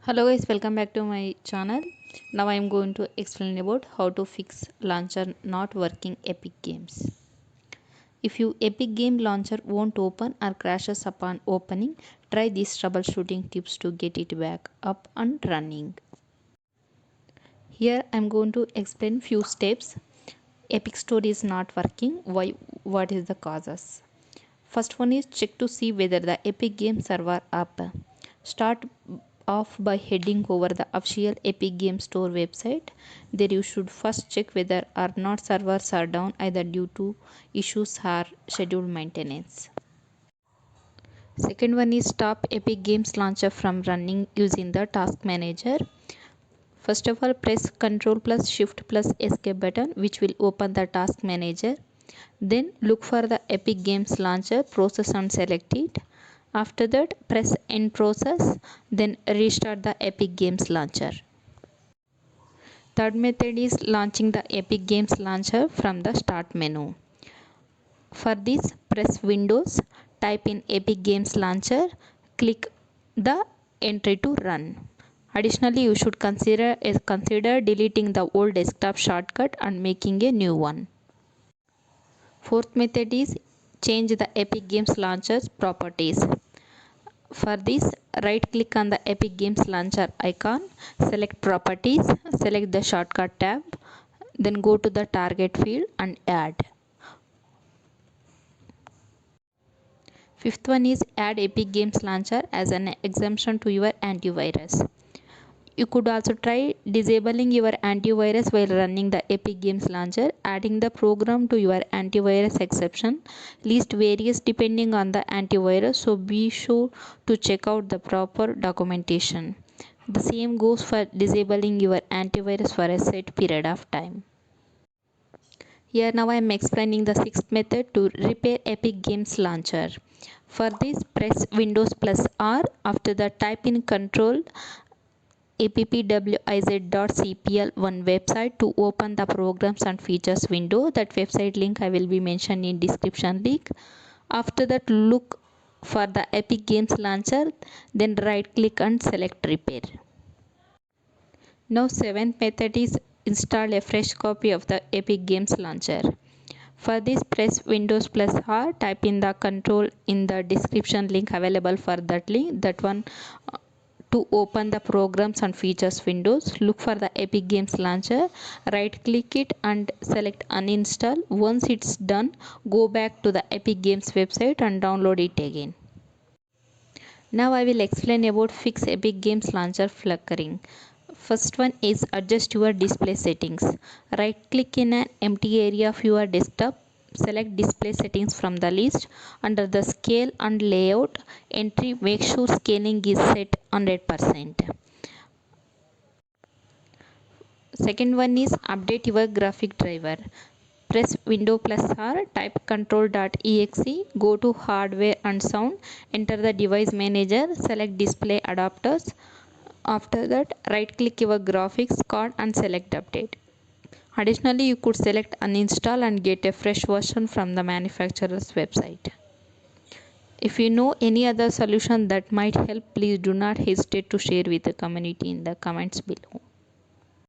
Hello guys, welcome back to my channel. Now I am going to explain about how to fix launcher not working Epic Games. If your Epic Game launcher won't open or crashes upon opening, try these troubleshooting tips to get it back up and running. Here I am going to explain few steps. Epic Store is not working. Why? What is the causes? First one is check to see whether the Epic Game server up. Start off by heading over the official Epic Game Store website. There you should first check whether or not servers are down either due to issues or scheduled maintenance. Second one is stop Epic Games launcher from running using the task manager. First of all, press Ctrl plus Shift plus Escape button, which will open the task manager. Then look for the Epic Games launcher process and select it. After that, press End process, then restart the Epic Games launcher. Third method is launching the Epic Games launcher from the start menu. For this, press Windows, type in Epic Games launcher, click the entry to run. Additionally, you should consider deleting the old desktop shortcut and making a new one. Fourth method is change the Epic Games launcher's properties. For this, right click on the Epic Games launcher icon, select properties, select the shortcut tab, then go to the target field and add. Fifth one is add Epic Games launcher as an exemption to your antivirus. You could also try disabling your antivirus while running the Epic Games launcher. Adding the program to your antivirus exception list varies depending on the antivirus, so be sure to check out the proper documentation. The same goes for disabling your antivirus for a set period of time. Here now I am explaining the sixth method to repair Epic Games launcher. For this, press Windows plus R. After that, type in Control appwiz.cpl1 website to open the programs and features window. That website link I will be mentioned in description link. After that, look for the Epic Games launcher, then right click and select repair. Now seventh method is install a fresh copy of the Epic Games launcher. For this, press Windows plus R, type in the control in the description link available for that link, that one. To open the programs and features windows, look for the Epic Games launcher, right click it and select uninstall. Once it's done, go back to the Epic Games website and download it again. Now I will explain about fix Epic Games launcher flickering. First one is adjust your display settings. Right click in an empty area of your desktop, select display settings from the list. Under the scale and layout entry, make sure scaling is set 100%. Second one is update your graphic driver. Press Windows plus R, type control.exe, go to hardware and sound, enter the device manager, select display adapters. After that, right click your graphics card and select update. Additionally, you could select uninstall and get a fresh version from the manufacturer's website. If you know any other solution that might help, please do not hesitate to share with the community in the comments below.